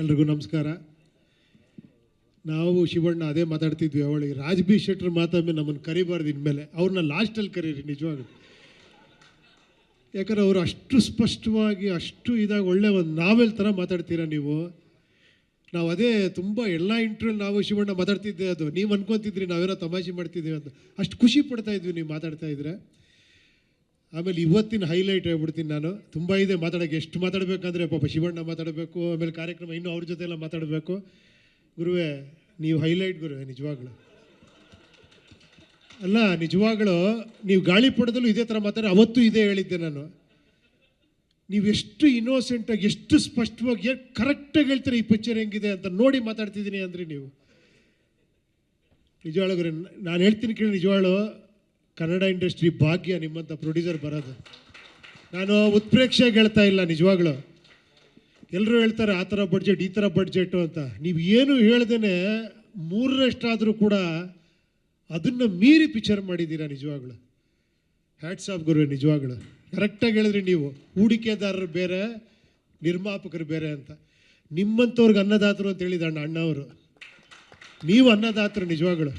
ಎಲ್ರಿಗೂ ನಮಸ್ಕಾರ. ನಾವು ಶಿವಣ್ಣ ಅದೇ ಮಾತಾಡ್ತಿದ್ವಿ, ಅವಳಿಗೆ ರಾಜ್ ಬಿ ಶೆಟ್ಟರ್ ಮಾತಾದ್ಮೇಲೆ ನಮ್ಮನ್ನು ಕರಿಬಾರ್ದು ಇನ್ಮೇಲೆ, ಅವ್ರನ್ನ ಲಾಸ್ಟಲ್ಲಿ ಕರೀರಿ ನಿಜವಾಗ್ಲೂ. ಯಾಕಂದ್ರೆ ಅವರು ಅಷ್ಟು ಸ್ಪಷ್ಟವಾಗಿ ಅಷ್ಟು ಇದಾಗಿ ಒಳ್ಳೆ ಒಂದು ನಾವೆಲ್ ಥರ ಮಾತಾಡ್ತೀರಾ ನೀವು. ನಾವು ಅದೇ ತುಂಬ ಎಲ್ಲ ಇಂಟರ್ವ್ಯೂ ನಾವು ಶಿವಣ್ಣ ಮಾತಾಡ್ತಿದ್ದೆ, ಅದು ನೀವು ಅನ್ಕೊತಿದ್ರಿ ನಾವೇನೋ ತಮಾಷೆ ಮಾಡ್ತಿದ್ದೀವಿ ಅಂತ. ಅಷ್ಟು ಖುಷಿ ಪಡ್ತಾ ಇದ್ವಿ ನೀವು ಮಾತಾಡ್ತಾ ಇದ್ರೆ. ಆಮೇಲೆ ಇವತ್ತಿನ ಹೈಲೈಟ್ ಹೇಳ್ಬಿಡ್ತೀನಿ ನಾನು. ತುಂಬ ಇದೆ ಮಾತಾಡೋಕ್ಕೆ, ಎಷ್ಟು ಮಾತಾಡಬೇಕಂದ್ರೆ ಪಾಪ ಶಿವಣ್ಣ ಮಾತಾಡಬೇಕು, ಆಮೇಲೆ ಕಾರ್ಯಕ್ರಮ ಇನ್ನೂ ಅವ್ರ ಜೊತೆ ಎಲ್ಲ ಮಾತಾಡಬೇಕು. ಗುರುವೇ ನೀವು ಹೈಲೈಟ್ ಗುರುವೇ, ನಿಜವಾಗ್ಲು ಅಲ್ಲ, ನಿಜವಾಗ್ಲೂ ನೀವು ಗಾಳಿಪಟದಲ್ಲೂ ಇದೇ ಥರ ಮಾತಾಡಿ, ಅವತ್ತು ಇದೇ ಹೇಳಿದ್ದೆ ನಾನು. ನೀವು ಎಷ್ಟು ಇನ್ನೋಸೆಂಟಾಗಿ, ಎಷ್ಟು ಸ್ಪಷ್ಟವಾಗಿ, ಕರೆಕ್ಟಾಗಿ ಹೇಳ್ತೀರ ಈ ಪಿಕ್ಚರ್ ಹೆಂಗಿದೆ ಅಂತ ನೋಡಿ ಮಾತಾಡ್ತಿದ್ದೀನಿ ಅಂದರೆ ನೀವು. ನಿಜವಾಗ್ಲೂ ಗುರು ನಾನು ಹೇಳ್ತೀನಿ ಕೇಳಿ, ನಿಜವಾಗ್ಲೂ ಕನ್ನಡ ಇಂಡಸ್ಟ್ರಿ ಭಾಗ್ಯ ನಿಮ್ಮಂಥ ಪ್ರೊಡ್ಯೂಸರ್ ಬರೋದು. ನಾನು ಉತ್ಪ್ರೇಕ್ಷೆಗೆ ಹೇಳ್ತಾ ಇಲ್ಲ, ನಿಜವಾಗ್ಲೂ ಎಲ್ಲರೂ ಹೇಳ್ತಾರೆ ಆ ಥರ ಬಡ್ಜೆಟ್ ಈ ಥರ ಬಡ್ಜೆಟು ಅಂತ. ನೀವು ಏನು ಹೇಳ್ದೇ ಮೂರರಷ್ಟಾದರೂ ಕೂಡ ಅದನ್ನು ಮೀರಿ ಪಿಕ್ಚರ್ ಮಾಡಿದ್ದೀರಾ. ನಿಜವಾಗ್ಲು ಹ್ಯಾಟ್ಸ್ ಆಫ್ ಗುರು, ನಿಜವಾಗ್ಲು ಕರೆಕ್ಟಾಗಿ ಹೇಳಿದ್ರಿ ನೀವು. ಹೂಡಿಕೆದಾರರು ಬೇರೆ, ನಿರ್ಮಾಪಕರು ಬೇರೆ ಅಂತ. ನಿಮ್ಮಂಥವ್ರಿಗೆ ಅನ್ನದಾತರು ಅಂತ ಹೇಳಿದ ಅಣ್ಣವರು, ನೀವು ಅನ್ನದಾತರು ನಿಜವಾಗ್ಲು.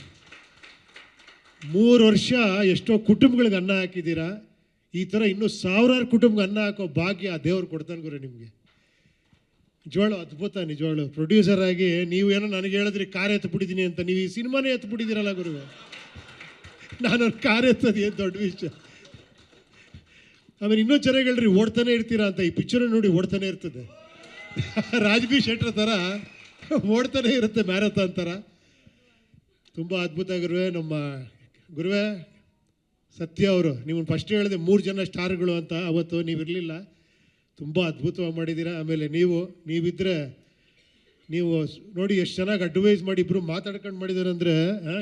3 ವರ್ಷ ಎಷ್ಟೋ ಕುಟುಂಬಗಳಿಗೆ ಅನ್ನ ಹಾಕಿದ್ದೀರಾ. ಈ ಥರ ಇನ್ನೂ ಸಾವಿರಾರು ಕುಟುಂಬಕ್ಕೆ ಅನ್ನ ಹಾಕೋ ಭಾಗ್ಯ ಆ ದೇವ್ರು ಕೊಡ್ತಾನೆ ಗುರು ನಿಮಗೆ. ನಿಜವಾಳು ಅದ್ಭುತ. ನಿಜವಾಳು ಪ್ರೊಡ್ಯೂಸರ್ ಆಗಿ ನೀವು ಏನೋ ನನಗೆ ಹೇಳಿದ್ರಿ ಕಾರ್ ಎತ್ಬಿಟ್ಟಿದ್ದೀನಿ ಅಂತ, ನೀವು ಈ ಸಿನಿಮಾನೇ ಎತ್ಬಿಟ್ಟಿದ್ದೀರಲ್ಲ ಗುರು. ನಾನೊಂದು ಕಾರ್ ಎತ್ತೋದು ಏನು ದೊಡ್ಡ ವಿಷಯ. ಆಮೇಲೆ ಇನ್ನೂ ಚೆನ್ನಾಗಿ ಹೇಳ್ರಿ, ಓಡ್ತಾನೆ ಇರ್ತೀರಾ ಅಂತ. ಈ ಪಿಕ್ಚರ್ ನೋಡಿ ಓಡ್ತಾನೆ ಇರ್ತದೆ, ರಾಜ್ ಬಿ ಶೆಟ್ಟರ್ ಥರ ಓಡ್ತಾನೆ ಇರುತ್ತೆ, ಮ್ಯಾರಥಾನ್ ಥರ. ತುಂಬ ಅದ್ಭುತ ಗುರುವೇ. ನಮ್ಮ ಗುರುವೇ ಸತ್ಯ ಅವರು, ನಿಮ್ಮನ್ನು ಫಸ್ಟ್ ಹೇಳಿದೆ 3 ಜನ ಸ್ಟಾರ್ಗಳು ಅಂತ, ಅವತ್ತು ನೀವಿರಲಿಲ್ಲ. ತುಂಬ ಅದ್ಭುತವಾಗಿ ಮಾಡಿದ್ದೀರಾ. ಆಮೇಲೆ ನೀವಿದ್ದರೆ ನೀವು ನೋಡಿ ಎಷ್ಟು ಚೆನ್ನಾಗಿ ಅಡ್ವೈಸ್ ಮಾಡಿ ಇಬ್ಬರು ಮಾತಾಡ್ಕೊಂಡು ಮಾಡಿದ್ದಾರೆ ಅಂದರೆ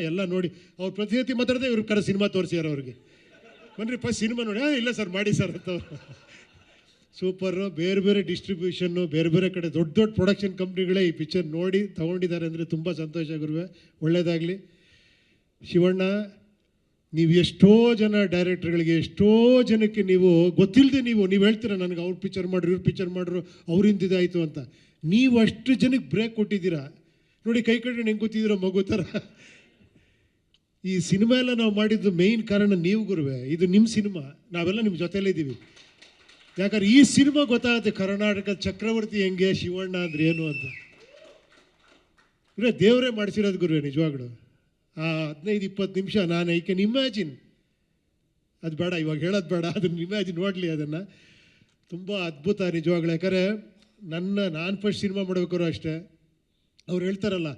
ಎಲ್ಲ ನೋಡಿ. ಅವ್ರು ಪ್ರತಿನಿತ್ಯ ಮಾತಾಡಿದೆ, ಇವ್ರ ಕರೆ ಸಿನಿಮಾ ತೋರಿಸ್ಯಾರ ಅವ್ರಿಗೆ. ಬನ್ನಿರಿ ಫಸ್ಟ್ ಸಿನಿಮಾ ನೋಡಿ, ಇಲ್ಲ ಸರ್ ಮಾಡಿ ಸರ್ ಅಂತ. ಸೂಪರು. ಬೇರೆ ಬೇರೆ ಡಿಸ್ಟ್ರಿಬ್ಯೂಷನ್ನು, ಬೇರೆ ಬೇರೆ ಕಡೆ ದೊಡ್ಡ ದೊಡ್ಡ ಪ್ರೊಡಕ್ಷನ್ ಕಂಪ್ನಿಗಳೇ ಈ ಪಿಕ್ಚರ್ ನೋಡಿ ತೊಗೊಂಡಿದ್ದಾರೆ ಅಂದರೆ ತುಂಬ ಸಂತೋಷ ಗುರುವೆ. ಒಳ್ಳೆಯದಾಗಲಿ. ಶಿವಣ್ಣ, ನೀವು ಎಷ್ಟೋ ಜನ ಡೈರೆಕ್ಟರ್ಗಳಿಗೆ, ಎಷ್ಟೋ ಜನಕ್ಕೆ ನೀವು ಗೊತ್ತಿಲ್ಲದೆ ನೀವು ಹೇಳ್ತೀರ ನನಗೆ ಅವ್ರು ಪಿಕ್ಚರ್ ಮಾಡ್ರು, ಇವ್ರು ಪಿಕ್ಚರ್ ಮಾಡ್ರು, ಅವ್ರಿಂದ ಇದಾಯಿತು ಅಂತ. ನೀವು ಅಷ್ಟು ಜನಕ್ಕೆ ಬ್ರೇಕ್ ಕೊಟ್ಟಿದ್ದೀರಾ ನೋಡಿ. ಕೈ ಕಟ್ಕೊಂಡು ಹೆಂಗೆ ಗೊತ್ತಿದ್ದೀರೋ ಮಗು ಥರ. ಈ ಸಿನಿಮಾ ಎಲ್ಲ ನಾವು ಮಾಡಿದ್ದು ಮೇಯ್ನ್ ಕಾರಣ ನೀವು ಗುರುವೆ. ಇದು ನಿಮ್ಮ ಸಿನಿಮಾ, ನಾವೆಲ್ಲ ನಿಮ್ಮ ಜೊತೆಯಲ್ಲೇ ಇದ್ದೀವಿ. ಯಾಕಂದ್ರೆ ಈ ಸಿನಿಮಾ ಗೊತ್ತಾಗುತ್ತೆ ಕರ್ನಾಟಕದ ಚಕ್ರವರ್ತಿ ಹೆಂಗೆ, ಶಿವಣ್ಣ ಅಂದ್ರೆ ಏನು ಅಂತ. ಗುರುವೆ ದೇವರೇ ಮಾಡಿಸಿರೋದು ಗುರುವೆ. ನಿಜವಾಗ್ಲು ಆ 15-20 ನಿಮಿಷ ನಾನು ಐ ಕ್ಯಾನ್ ಇಮ್ಯಾಜಿನ್, ಅದು ಬೇಡ ಇವಾಗ ಹೇಳೋದು ಬೇಡ, ಅದನ್ನು ಇಮ್ಯಾಜಿನ್ ನೋಡಲಿ ಅದನ್ನು. ತುಂಬ ಅದ್ಭುತ ನಿಜವಾಗ್ಲು. ಯಾಕಂದರೆ ನಾನು ಫಸ್ಟ್ ಸಿನಿಮಾ ಮಾಡಬೇಕಾದ್ರು ಅಷ್ಟೇ, ಅವ್ರು ಹೇಳ್ತಾರಲ್ಲ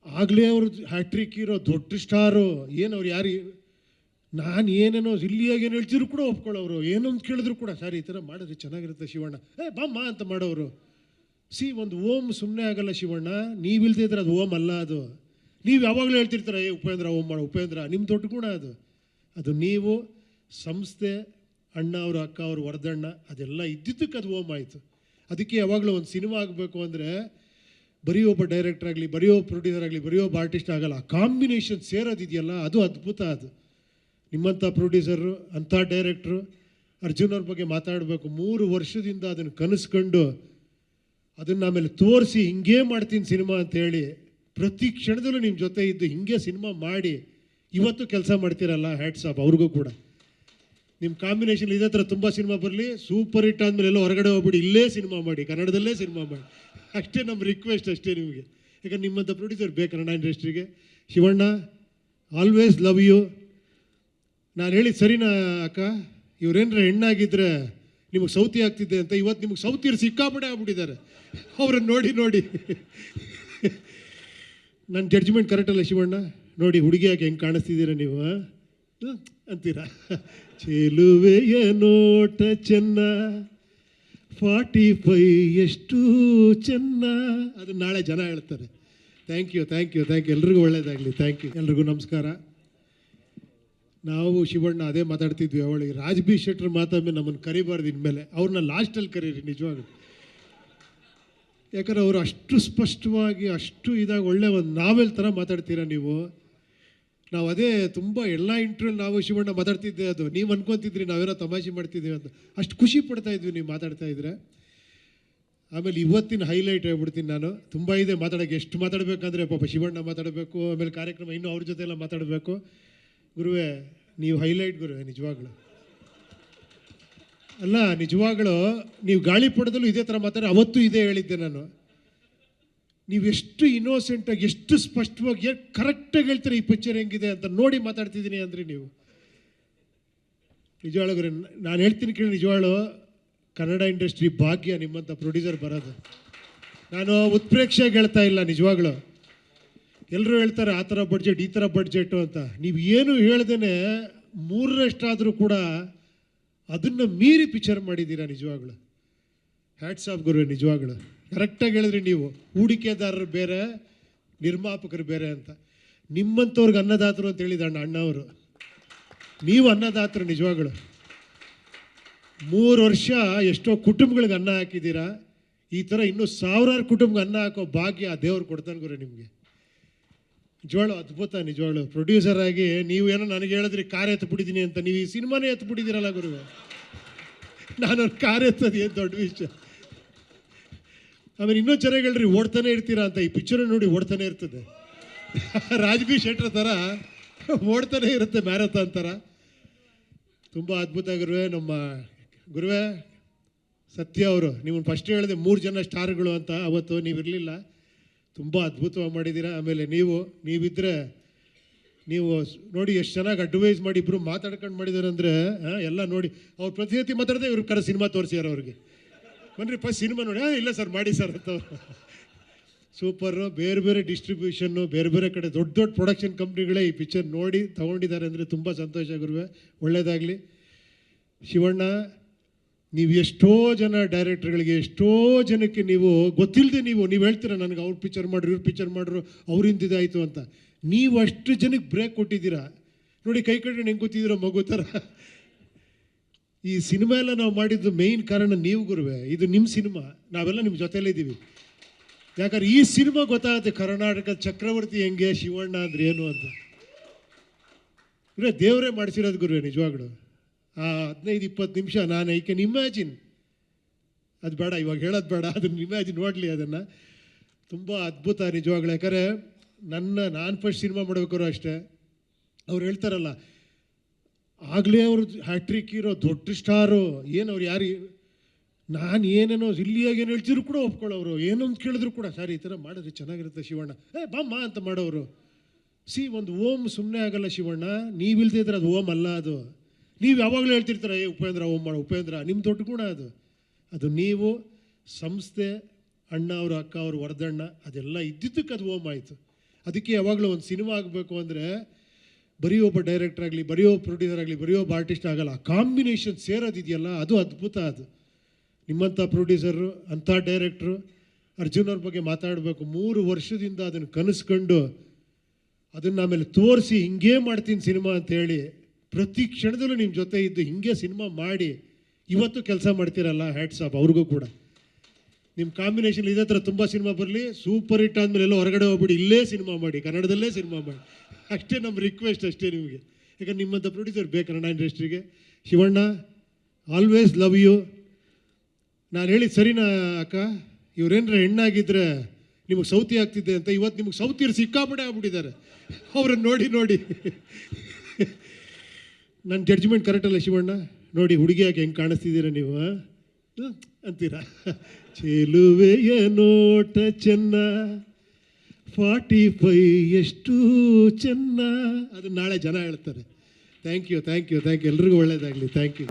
ಆಗಲೇ ಅವರು ಹ್ಯಾಟ್ರಿಕ್ ಇರೋ ದೊಡ್ಡ ಸ್ಟಾರು, ಏನು ಅವ್ರು ಯಾರು, ನಾನು ಏನೇನೋ ಇಲ್ಲಿಯಾಗಿ ಏನು ಹೇಳ್ತಿದ್ರು ಕೂಡ ಒಪ್ಕೊಳ್ಳೋರು. ಏನೊಂದು ಕೇಳಿದ್ರು ಕೂಡ ಸರ್ ಈ ಥರ ಮಾಡಿದ್ರೆ ಚೆನ್ನಾಗಿರುತ್ತೆ ಶಿವಣ್ಣ, ಬಾಮ್ಮ ಅಂತ ಮಾಡೋರು. ಒಂದು ಓಮ್ ಸುಮ್ಮನೆ ಆಗಲ್ಲ ಶಿವಣ್ಣ, ನೀವಿಲ್ದಿದ್ರೆ ಅದು ಓಮ್ ಅಲ್ಲ. ಅದು ನೀವು ಯಾವಾಗಲೂ ಹೇಳ್ತಿರ್ತಾರೆ, ಉಪೇಂದ್ರ ಓಮ್ ಮಾಡೋ, ಉಪೇಂದ್ರ ನಿಮ್ಮ ದೊಡ್ಡ ಗುಣ ಅದು ನೀವು ಸಂಸ್ಥೆ, ಅಣ್ಣ ಅವರು, ಅಕ್ಕ ಅವರು, ವರದಣ್ಣ, ಅದೆಲ್ಲ ಇದ್ದಿದ್ದಕ್ಕೆ ಅದು ಓಮ್ ಆಯಿತು. ಅದಕ್ಕೆ ಯಾವಾಗಲೂ ಒಂದು ಸಿನಿಮಾ ಆಗಬೇಕು ಅಂದರೆ ಬರೀ ಒಬ್ಬ ಡೈರೆಕ್ಟರ್ ಆಗಲಿ, ಬರೀ ಒಬ್ಬ ಪ್ರೊಡ್ಯೂಸರ್ ಆಗಲಿ, ಬರೀ ಒಬ್ಬ ಆರ್ಟಿಸ್ಟ್ ಆಗಲ್ಲ. ಆ ಕಾಂಬಿನೇಷನ್ ಸೇರೋದಿದೆಯಲ್ಲ ಅದು ಅದ್ಭುತ. ಅದು ನಿಮ್ಮಂಥ ಪ್ರೊಡ್ಯೂಸರು, ಅಂಥ ಡೈರೆಕ್ಟ್ರು ಅರ್ಜುನ್ ಅವ್ರ ಬಗ್ಗೆ ಮಾತಾಡಬೇಕು. 3 ವರ್ಷದಿಂದ ಅದನ್ನು ಕನಸ್ಕೊಂಡು ಅದನ್ನು ಆಮೇಲೆ ತೋರಿಸಿ ಹಿಂಗೇ ಮಾಡ್ತೀನಿ ಸಿನಿಮಾ ಅಂತೇಳಿ ಪ್ರತಿ ಕ್ಷಣದಲ್ಲೂ ನಿಮ್ಮ ಜೊತೆ ಇದ್ದು ಹಿಂಗೆ ಸಿನಿಮಾ ಮಾಡಿ ಇವತ್ತು ಕೆಲಸ ಮಾಡ್ತೀರಲ್ಲ, ಹ್ಯಾಟ್ಸ್ ಆಫ್ ಅವ್ರಿಗೂ ಕೂಡ. ನಿಮ್ಮ ಕಾಂಬಿನೇಷನ್ ಇದೇ ಥರ ತುಂಬ ಸಿನಿಮಾ ಬರಲಿ. ಸೂಪರ್ ಹಿಟ್ ಆದಮೇಲೆ ಎಲ್ಲ ಹೊರಗಡೆ ಹೋಗ್ಬಿಡಿ, ಇಲ್ಲೇ ಸಿನಿಮಾ ಮಾಡಿ, ಕನ್ನಡದಲ್ಲೇ ಸಿನಿಮಾ ಮಾಡಿ. ಅಷ್ಟೇ ನಮ್ಮ ರಿಕ್ವೆಸ್ಟ್, ಅಷ್ಟೇ ನಿಮಗೆ. ಯಾಕಂದ್ರೆ ನಿಮ್ಮಂಥ ಪ್ರೊಡ್ಯೂಸರ್ ಬೇಕು ಕನ್ನಡ ಇಂಡಸ್ಟ್ರಿಗೆ. Shivanna, always love you. ನಾನು ಹೇಳಿದ್ದು ಸರಿನಾ ಅಕ್ಕ? ಇವ್ರೇನರ ಹೆಣ್ಣಾಗಿದ್ದರೆ ನಿಮಗೆ ಸೌತಿ ಆಗ್ತಿದ್ದೆ ಅಂತ. ಇವತ್ತು ನಿಮಗೆ ಸೌತಿಯರು ಸಿಕ್ಕಾಪಟ್ಟೆ ಆಗ್ಬಿಟ್ಟಿದ್ದಾರೆ ಅವ್ರನ್ನ ನೋಡಿ ನೋಡಿ. ನನ್ನ ಜಡ್ಜ್ಮೆಂಟ್ ಕರೆಕ್ಟಲ್ಲ ಶಿವಣ್ಣ? ನೋಡಿ ಹುಡುಗಿ ಯಾಕೆ ಹೆಂಗೆ ಕಾಣಿಸ್ತಿದ್ದೀರ ನೀವು ಅಂತೀರಾ. ಚೆಲುವೆಯ ನೋಟ ಚೆನ್ನ, 45 ಎಷ್ಟು ಚೆನ್ನ, ಅದನ್ನು ನಾಳೆ ಜನ ಹೇಳ್ತಾರೆ. Thank you. ಎಲ್ರಿಗೂ ಒಳ್ಳೇದಾಗಲಿ. Thank you. ಎಲ್ರಿಗೂ ನಮಸ್ಕಾರ. ನಾವು ಶಿವಣ್ಣ ಅದೇ ಮಾತಾಡ್ತಿದ್ವಿ, ಅವಳಿಗೆ ರಾಜ್ ಬಿ ಶೆಟ್ಟರ್ ಮಾತಾದ್ಮೇಲೆ ನಮ್ಮನ್ನು ಕರಿಬಾರ್ದು ಇನ್ಮೇಲೆ, ಅವ್ರನ್ನ ಲಾಸ್ಟಲ್ಲಿ ಕರೀರಿ ನಿಜವಾಗ್ಲು. ಯಾಕಂದ್ರೆ ಅವರು ಅಷ್ಟು ಸ್ಪಷ್ಟವಾಗಿ ಅಷ್ಟು ಇದಾಗಿ ಒಳ್ಳೆ ಒಂದು ನಾವೆಲ್ ಥರ ಮಾತಾಡ್ತೀರಾ ನೀವು. ನಾವು ಅದೇ ತುಂಬ ಎಲ್ಲ ಇಂಟರ್ವ್ಯೂ ನಾವು ಶಿವಣ್ಣ ಮಾತಾಡ್ತಿದ್ದೆ, ಅದು ನೀವು ಅನ್ಕೊತಿದ್ರಿ ನಾವೇನೋ ತಮಾಷೆ ಮಾಡ್ತಿದ್ದೀವಿ ಅಂತ. ಅಷ್ಟು ಖುಷಿ ಪಡ್ತಾ ಇದ್ವಿ ನೀವು ಮಾತಾಡ್ತಾ ಇದ್ರೆ. ಆಮೇಲೆ ಇವತ್ತಿನ ಹೈಲೈಟ್ ಹೇಳ್ಬಿಡ್ತೀನಿ ನಾನು. ತುಂಬ ಇದೆ ಮಾತಾಡೋಕ್ಕೆ. ಎಷ್ಟು ಮಾತಾಡಬೇಕಂದ್ರೆ ಪಾಪ ಶಿವಣ್ಣ ಮಾತಾಡಬೇಕು, ಆಮೇಲೆ ಕಾರ್ಯಕ್ರಮ ಇನ್ನೂ ಅವ್ರ ಜೊತೆ ಎಲ್ಲ ಮಾತಾಡಬೇಕು. ಗುರುವೇ ನೀವು ಹೈಲೈಟ್ ಗುರುವೇ, ನಿಜವಾಗ್ಲು ಅಲ್ಲ, ನಿಜವಾಗ್ಲೂ ನೀವು ಗಾಳಿ ಪಡೆದಲ್ಲೂ ಇದೇ ಥರ ಮಾತಾಡಿ. ಅವತ್ತು ಇದೇ ಹೇಳಿದ್ದೆ ನಾನು. ನೀವು ಎಷ್ಟು ಇನ್ನೋಸೆಂಟಾಗಿ, ಎಷ್ಟು ಸ್ಪಷ್ಟವಾಗಿ, ಕರೆಕ್ಟಾಗಿ ಹೇಳ್ತೀರಿ ಈ ಪಿಕ್ಚರ್ ಹೆಂಗಿದೆ ಅಂತ ನೋಡಿ ಮಾತಾಡ್ತಿದ್ದೀನಿ ಅಂದರೆ ನೀವು ನಿಜವಾಗ್ಲೂ ನಾನು ಹೇಳ್ತೀನಿ ಕೇಳಿ. ನಿಜವಾಗ್ಲೂ ಕನ್ನಡ ಇಂಡಸ್ಟ್ರಿ ಭಾಗ್ಯ ನಿಮ್ಮಂಥ ಪ್ರೊಡ್ಯೂಸರ್ ಬರೋದು. ನಾನು ಉತ್ಪ್ರೇಕ್ಷೆಗೆ ಹೇಳ್ತಾ ಇಲ್ಲ. ನಿಜವಾಗ್ಲೂ ಎಲ್ಲರೂ ಹೇಳ್ತಾರೆ ಆ ಥರ ಬಡ್ಜೆಟ್, ಈ ಥರ ಬಡ್ಜೆಟು ಅಂತ. ನೀವು ಏನು ಹೇಳ್ದೇ 3ರಷ್ಟಾದರೂ ಕೂಡ ಅದನ್ನು ಮೀರಿ ಪಿಕ್ಚರ್ ಮಾಡಿದ್ದೀರಾ. ನಿಜವಾಗ್ಲು ಹ್ಯಾಟ್ಸ್ ಆಫ್ ಗುರು. ನಿಜವಾಗ್ಲು ಕರೆಕ್ಟಾಗಿ ಹೇಳಿದ್ರಿ ನೀವು. ಹೂಡಿಕೆದಾರರು ಬೇರೆ, ನಿರ್ಮಾಪಕರು ಬೇರೆ ಅಂತ. ನಿಮ್ಮಂಥವ್ರಿಗೆ ಅನ್ನದಾತರು ಅಂತ ಹೇಳಿದ ಅಣ್ಣವರು. ನೀವು ಅನ್ನದಾತರು. ನಿಜವಾಗ್ಲು 3 ವರ್ಷ ಎಷ್ಟೋ ಕುಟುಂಬಗಳಿಗೆ ಅನ್ನ ಹಾಕಿದ್ದೀರಾ. ಈ ಥರ ಇನ್ನೂ ಸಾವಿರಾರು ಕುಟುಂಬಕ್ಕೆ ಅನ್ನ ಹಾಕೋ ಭಾಗ್ಯ ಆ ದೇವ್ರು ಕೊಡ್ತಾನೆ ಗುರು ನಿಮಗೆ. ನಿಜವಾಗ್ಲು ಅದ್ಭುತ. ನಿಜವಾಗ್ಲು ಪ್ರೊಡ್ಯೂಸರ್ ಆಗಿ ನೀವು ಏನೋ ನನಗೆ ಹೇಳಿದ್ರಿ ಕಾರ್ ಎತ್ಬಿಟ್ಟಿದ್ದೀನಿ ಅಂತ. ನೀವು ಈ ಸಿನಿಮಾನೇ ಎತ್ಬಿಟ್ಟಿದ್ದೀರಲ್ಲ ಗುರುವೆ. ನಾನೊಂದು ಕಾರ್ ಎತ್ತೋದು ಏನು ದೊಡ್ಡ ವಿಷಯ. ಆಮೇಲೆ ಇನ್ನೊಂದು ಚೆನ್ನಾಗಿ ಹೇಳ್ರಿ, ಓಡ್ತಾನೆ ಇರ್ತೀರಾ ಅಂತ. ಈ ಪಿಕ್ಚರ್ ನೋಡಿ ಓಡ್ತಾನೆ ಇರ್ತದೆ. ರಾಜ್ಬಿ ಶೆಟ್ರ್ ಥರ ಓಡ್ತಾನೆ ಇರುತ್ತೆ, ಮ್ಯಾರಥಾನ್ ಥರ. ತುಂಬ ಅದ್ಭುತ ಗುರುವೆ. ನಮ್ಮ ಗುರುವೆ ಸತ್ಯ ಅವರು, ನೀವು ಫಸ್ಟ್ ಹೇಳಿದೆ 3 ಜನ ಸ್ಟಾರ್ಗಳು ಅಂತ. ಅವತ್ತು ನೀವಿರಲಿಲ್ಲ. ತುಂಬ ಅದ್ಭುತವಾಗಿ ಮಾಡಿದ್ದೀರಾ. ಆಮೇಲೆ ನೀವಿದ್ದರೆ ನೀವು ನೋಡಿ ಎಷ್ಟು ಚೆನ್ನಾಗಿ ಅಡ್ವೈಸ್ ಮಾಡಿ ಇಬ್ಬರು ಮಾತಾಡ್ಕೊಂಡು ಮಾಡಿದ್ದಾರೆ ಅಂದರೆ ಎಲ್ಲ ನೋಡಿ. ಅವ್ರು ಪ್ರತಿನಿತ್ಯ ಮಾತಾಡಿದೆ, ಇವ್ರ ಕರೆ ಸಿನಿಮಾ ತೋರಿಸ್ಯಾರ ಅವ್ರಿಗೆ. ಬನ್ರಿ ಫಸ್ಟ್ ಸಿನಿಮಾ ನೋಡಿ. ಇಲ್ಲ ಸರ್ ಮಾಡಿ ಸರ್ ಅಂತ. ಸೂಪರು. ಬೇರೆ ಬೇರೆ ಡಿಸ್ಟ್ರಿಬ್ಯೂಷನ್ನು, ಬೇರೆ ಬೇರೆ ಕಡೆ ದೊಡ್ಡ ದೊಡ್ಡ ಪ್ರೊಡಕ್ಷನ್ ಕಂಪ್ನಿಗಳೇ ಈ ಪಿಕ್ಚರ್ ನೋಡಿ ತೊಗೊಂಡಿದ್ದಾರೆ ಅಂದರೆ ತುಂಬ ಸಂತೋಷ ಗುರುವೆ. ಒಳ್ಳೆಯದಾಗಲಿ. ಶಿವಣ್ಣ, ನೀವು ಎಷ್ಟೋ ಜನ ಡೈರೆಕ್ಟರ್ಗಳಿಗೆ, ಎಷ್ಟೋ ಜನಕ್ಕೆ ನೀವು ಗೊತ್ತಿಲ್ಲದೆ ನೀವು ಹೇಳ್ತೀರ ನನಗೆ ಅವ್ರು ಪಿಕ್ಚರ್ ಮಾಡ್ರು, ಇವ್ರು ಪಿಕ್ಚರ್ ಮಾಡ್ರು, ಅವ್ರಿಂದ ಇದಾಯಿತು ಅಂತ. ನೀವು ಅಷ್ಟು ಜನಕ್ಕೆ ಬ್ರೇಕ್ ಕೊಟ್ಟಿದ್ದೀರಾ ನೋಡಿ. ಕೈ ಕಟ್ಕೊಂಡು ಹೆಂಗೆ ಗೊತ್ತಿದ್ದೀರೋ ಮಗು ಥರ. ಈ ಸಿನಿಮಾ ಎಲ್ಲ ನಾವು ಮಾಡಿದ್ದು ಮೇಯ್ನ್ ಕಾರಣ ನೀವು ಗುರುವೆ. ಇದು ನಿಮ್ಮ ಸಿನಿಮಾ, ನಾವೆಲ್ಲ ನಿಮ್ಮ ಜೊತೆಯಲ್ಲೇ ಇದ್ದೀವಿ. ಯಾಕಂದ್ರೆ ಈ ಸಿನಿಮಾ ಗೊತ್ತಾಗುತ್ತೆ ಕರ್ನಾಟಕ ಚಕ್ರವರ್ತಿ ಹೆಂಗೆ, ಶಿವಣ್ಣ ಅಂದ್ರೆ ಏನು ಅಂತ. ಗುರುವೆ ದೇವರೇ ಮಾಡಿಸಿರೋದು ಗುರುವೆ. ನಿಜವಾಗ್ಲು ಆ 15-20 ನಿಮಿಷ ನಾನು ಐ ಕ್ಯಾನ್ ಇಮ್ಯಾಜಿನ್. ಅದು ಬೇಡ ಇವಾಗ ಹೇಳೋದು ಬೇಡ, ಅದನ್ನು ಇಮ್ಯಾಜಿನ್ ನೋಡಲಿ ಅದನ್ನು. ತುಂಬ ಅದ್ಭುತ ನಿಜವಾಗ್ಲು. ಯಾಕಂದರೆ ನಾನು ಫಸ್ಟ್ ಸಿನಿಮಾ ಮಾಡ್ಬೇಕಾದ್ರು ಅಷ್ಟೇ. ಅವ್ರು ಹೇಳ್ತಾರಲ್ಲ, ಆಗಲೇ ಅವರು ಹ್ಯಾಟ್ರಿಕ್ ಹೀರೋ, ದೊಡ್ಡ ಸ್ಟಾರು, ಏನು ಅವ್ರು ಯಾರು, ನಾನು ಏನೇನೋ ಇಲ್ಲಿಯಾಗಿ ಏನು ಹೇಳ್ತಿದ್ರು ಕೂಡ ಒಪ್ಕೊಳ್ಳೋರು. ಏನೋ ಅಂತ ಕೇಳಿದ್ರು ಕೂಡ ಸರ್ ಈ ಥರ ಮಾಡಿದ್ರೆ ಚೆನ್ನಾಗಿರುತ್ತೆ ಶಿವಣ್ಣ, ಬಾಮ್ಮ ಅಂತ ಮಾಡೋರು. ಒಂದು ಓಮ್ ಸುಮ್ಮನೆ ಆಗಲ್ಲ ಶಿವಣ್ಣ. ನೀವಿಲ್ದೇ ಇದ್ರೆ ಅದು ಓಮ್ ಅಲ್ಲ. ಅದು ನೀವು ಯಾವಾಗಲೂ ಹೇಳ್ತಿರ್ತಾರೆ ಉಪೇಂದ್ರ ಓಮ್ ಮಾಡೋ, ಉಪೇಂದ್ರ ನಿಮ್ಮ ದೊಡ್ಡ ಗುಣ ಅದು. ಅದು ನೀವು ಸಂಸ್ಥೆ, ಅಣ್ಣ ಅವರು, ಅಕ್ಕ ಅವರು, ವರದಣ್ಣ, ಅದೆಲ್ಲ ಇದ್ದಿದ್ದಕ್ಕೆ ಅದು ಓಮ್ ಆಯಿತು. ಅದಕ್ಕೆ ಯಾವಾಗಲೂ ಒಂದು ಸಿನಿಮಾ ಆಗಬೇಕು ಅಂದರೆ ಬರೀ ಒಬ್ಬ ಡೈರೆಕ್ಟರ್ ಆಗಲಿ, ಬರೀ ಒಬ್ಬ ಪ್ರೊಡ್ಯೂಸರ್ ಆಗಲಿ, ಬರೀ ಒಬ್ಬ ಆರ್ಟಿಸ್ಟ್ ಆಗಲ್ಲ. ಆ ಕಾಂಬಿನೇಷನ್ ಸೇರೋದಿದೆಯಲ್ಲ ಅದು ಅದ್ಭುತ. ಅದು ನಿಮ್ಮಂಥ ಪ್ರೊಡ್ಯೂಸರು, ಅಂಥ ಡೈರೆಕ್ಟ್ರು ಅರ್ಜುನ್ ಅವ್ರ ಬಗ್ಗೆ ಮಾತಾಡಬೇಕು. 3 ವರ್ಷದಿಂದ ಅದನ್ನು ಕನಸ್ಕೊಂಡು ಅದನ್ನು ಆಮೇಲೆ ತೋರಿಸಿ ಹಿಂಗೇ ಮಾಡ್ತೀನಿ ಸಿನಿಮಾ ಅಂತೇಳಿ ಪ್ರತಿ ಕ್ಷಣದಲ್ಲೂ ನಿಮ್ಮ ಜೊತೆ ಇದ್ದು ಹಿಂಗೆ ಸಿನಿಮಾ ಮಾಡಿ ಇವತ್ತು ಕೆಲಸ ಮಾಡ್ತೀರಲ್ಲ, ಹ್ಯಾಟ್ಸ್ ಆಫ್ ಅವ್ರಿಗೂ ಕೂಡ. ನಿಮ್ಮ ಕಾಂಬಿನೇಷನ್ ಇದೇ ಥರ ತುಂಬ ಸಿನಿಮಾ ಬರಲಿ. ಸೂಪರ್ ಹಿಟ್ ಆದಮೇಲೆ ಎಲ್ಲ ಹೊರಗಡೆ ಹೋಗ್ಬಿಡಿ, ಇಲ್ಲೇ ಸಿನಿಮಾ ಮಾಡಿ, ಕನ್ನಡದಲ್ಲೇ ಸಿನಿಮಾ ಮಾಡಿ. ಅಷ್ಟೇ ನಮ್ಮ ರಿಕ್ವೆಸ್ಟ್ ಅಷ್ಟೇ ನಿಮಗೆ. ಯಾಕಂದ್ರೆ ನಿಮ್ಮಂಥ ಪ್ರೊಡ್ಯೂಸರ್ ಬೇಕು ಕನ್ನಡ ಇಂಡಸ್ಟ್ರಿಗೆ. Shivanna, always love you. ನಾನು ಹೇಳಿದ ಸರಿನಾ ಅಕ್ಕ? ಇವ್ರೇನರ ಹೆಣ್ಣಾಗಿದ್ದರೆ ನಿಮಗೆ ಸೌತಿ ಆಗ್ತಿದ್ದೆ ಅಂತ. ಇವತ್ತು ನಿಮಗೆ ಸೌತಿಯರು ಸಿಕ್ಕಾಪಟ್ಟೆ ಆಗ್ಬಿಟ್ಟಿದ್ದಾರೆ ಅವ್ರನ್ನ ನೋಡಿ ನೋಡಿ. ನನ್ನ ಜಡ್ಜ್ಮೆಂಟ್ ಕರೆಕ್ಟಲ್ಲ ಶಿವಣ್ಣ? ನೋಡಿ ಹುಡುಗಿ ಯಾಕೆ ಹೆಂಗೆ ಕಾಣಿಸ್ತಿದ್ದೀರ ನೀವು ಅಂತೀರಾ. ಚೆಲುವೆಯ ನೋಟ ಚೆನ್ನ, 45 ಎಷ್ಟು ಚೆನ್ನ. ಅದನ್ನು ನಾಳೆ ಜನ ಹೇಳ್ತಾರೆ. ಥ್ಯಾಂಕ್ ಯು ಎಲ್ರಿಗೂ ಒಳ್ಳೆಯದಾಗಲಿ. Thank you.